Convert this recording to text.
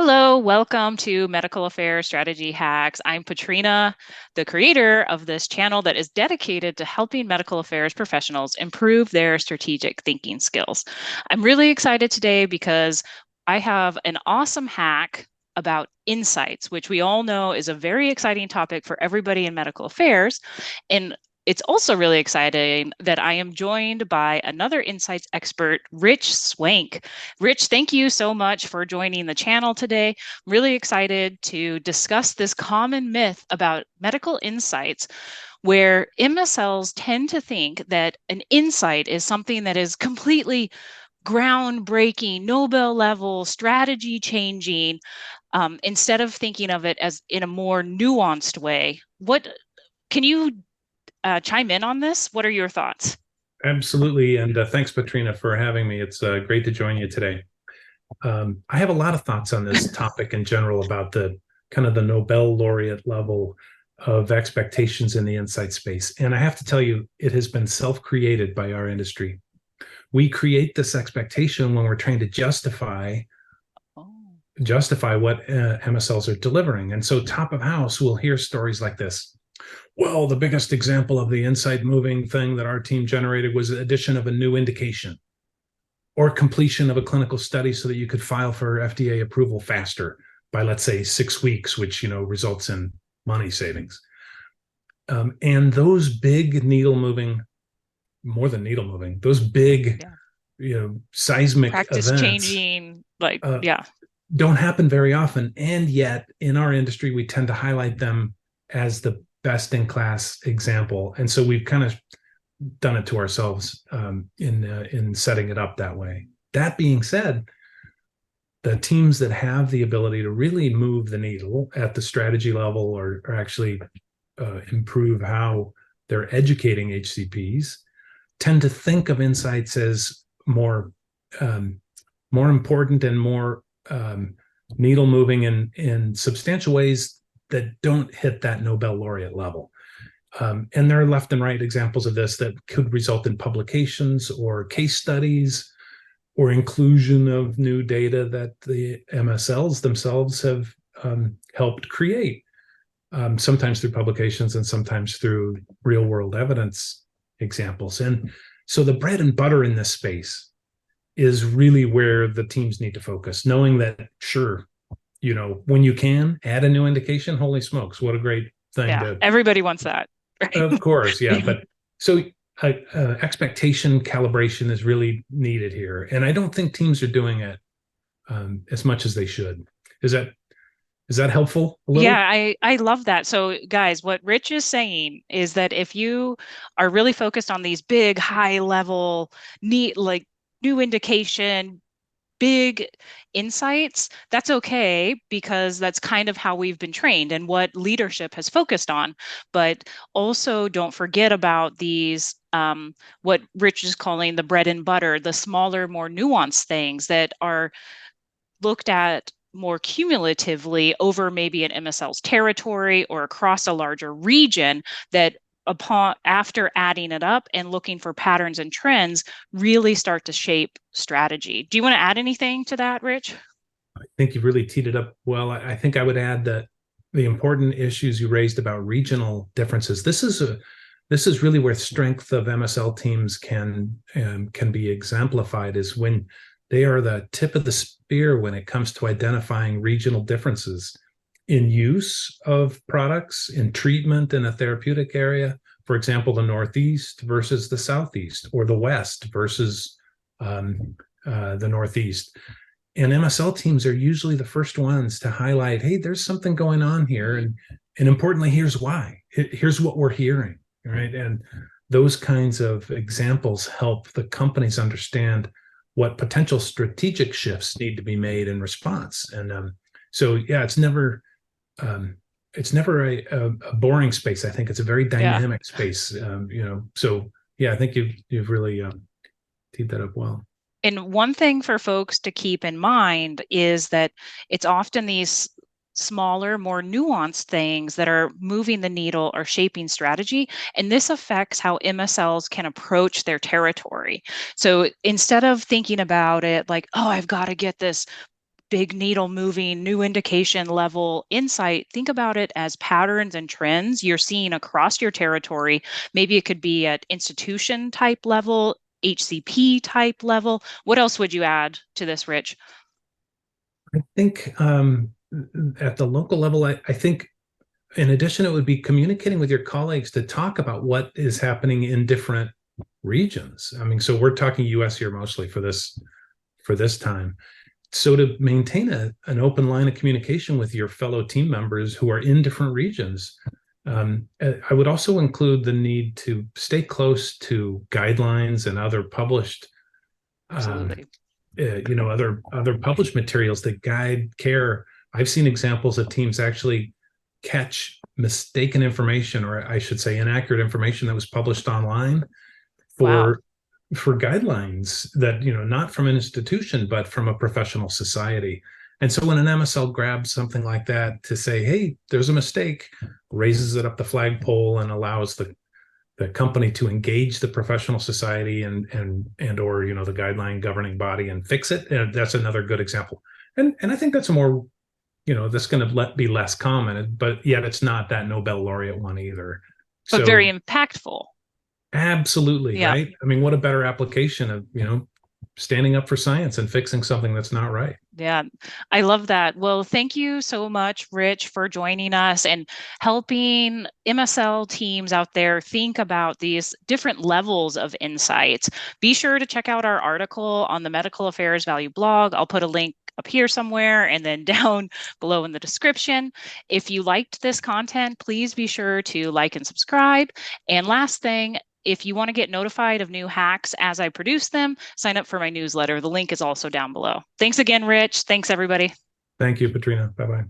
Hello, welcome to Medical Affairs Strategy Hacks. I'm Patrina, the creator of this channel that is dedicated to helping medical affairs professionals improve their strategic thinking skills. I'm really excited today because I have an awesome hack about insights, which we all know is a very exciting topic for everybody in medical affairs. And it's also really exciting that I am joined by another insights expert, Rich Swank. Rich, thank you so much for joining the channel today. I'm really excited to discuss this common myth about medical insights where MSLs tend to think that an insight is something that is completely groundbreaking, Nobel level, strategy changing, instead of thinking of it as in a more nuanced way. What can you chime in on this? What are your thoughts? Absolutely. And thanks, Patrina, for having me. It's great to join you today. I have a lot of thoughts on this topic in general about the kind of the Nobel laureate level of expectations in the insight space. And I have to tell you, it has been self-created by our industry. We create this expectation when we're trying to Oh, justify what MSLs are delivering. And so top of house, we'll hear stories like this. Well, the biggest example of the insight moving thing that our team generated was the addition of a new indication or completion of a clinical study so that you could file for FDA approval faster by, let's say, 6 weeks, which results in money savings. And those big needle moving, more than needle moving, those big, yeah. seismic Practice events changing, like, uh, yeah. don't happen very often. And yet, in our industry, we tend to highlight them as the best in class example. And so we've kind of done it to ourselves in setting it up that way. That being said, the teams that have the ability to really move the needle at the strategy level or actually improve how they're educating HCPs tend to think of insights as um, more important and more needle moving in substantial ways that don't hit that Nobel laureate level. And there are left and right examples of this that could result in publications or case studies or inclusion of new data that the MSLs themselves have helped create, sometimes through publications and sometimes through real world evidence examples. And so the bread and butter in this space is really where the teams need to focus, knowing that, sure, when you can add a new indication, holy smokes, what a great thing Yeah, to. everybody wants that, right? Of course, yeah. Yeah. But so expectation calibration is really needed here, and I don't think teams are doing it as much as they should. Is that is that helpful a little? Yeah, I love that. So, guys, what Rich is saying is that if you are really focused on these big, high level, neat, like new indication, big insights, that's okay because that's kind of how we've been trained and what leadership has focused on. But also don't forget about these, what Rich is calling the bread and butter, the smaller, more nuanced things that are looked at more cumulatively over maybe an MSL's territory or across a larger region that upon after adding it up and looking for patterns and trends really start to shape strategy. Do you want to add anything to that, Rich? I think you've really teed it up well. I think I would add that the important issues you raised about regional differences. This is really where strength of MSL teams can be exemplified is when they are the tip of the spear when it comes to identifying regional differences in use of products, in treatment in a therapeutic area. For example, the Northeast versus the Southeast, or the West versus the Northeast. And MSL teams are usually the first ones to highlight, hey, there's something going on here. And importantly, here's why. Here's what we're hearing, right? And those kinds of examples help the companies understand what potential strategic shifts need to be made in response. And so, yeah, it's never a boring space. I think it's a very Yeah. dynamic space. So yeah, I think you've really teed that up well. And one thing for folks to keep in mind is that it's often these smaller, more nuanced things that are moving the needle or shaping strategy. And this affects how MSLs can approach their territory. So instead of thinking about it like, oh, I've got to get this big needle moving, new indication level insight. Think about it as patterns and trends you're seeing across your territory. Maybe it could be at institution type level, HCP type level. What else would you add to this, Rich? I think at the local level, I think in addition, it would be communicating with your colleagues to talk about what is happening in different regions. I mean, so we're talking US here mostly for this time. So to maintain an open line of communication with your fellow team members who are in different regions, I would also include the need to stay close to guidelines and other published, Absolutely. other published materials that guide care. I've seen examples of teams actually catch mistaken information, or I should say inaccurate information that was published online Wow. for guidelines that, not from an institution but from a professional society. And so when an MSL grabs something like that to say, hey, there's a mistake, raises it up the flagpole and allows the company to engage the professional society and or the guideline governing body and fix it, that's another good example. And I think that's a more, that's going to be less common, but yet it's not that Nobel laureate one either. But So very impactful. absolutely, Yeah. right? I mean, what a better application of, standing up for science and fixing something that's not right. Yeah, I love that. Well, thank you so much, Rich, for joining us and helping MSL teams out there think about these different levels of insights. Be sure to check out our article on the Medical Affairs Value blog. I'll put a link up here somewhere and then down below in the description. If you liked this content, please be sure to like and subscribe. And last thing, if you want to get notified of new hacks as I produce them, sign up for my newsletter. The link is also down below. Thanks again, Rich. Thanks, everybody. Thank you, Patrina. Bye-bye.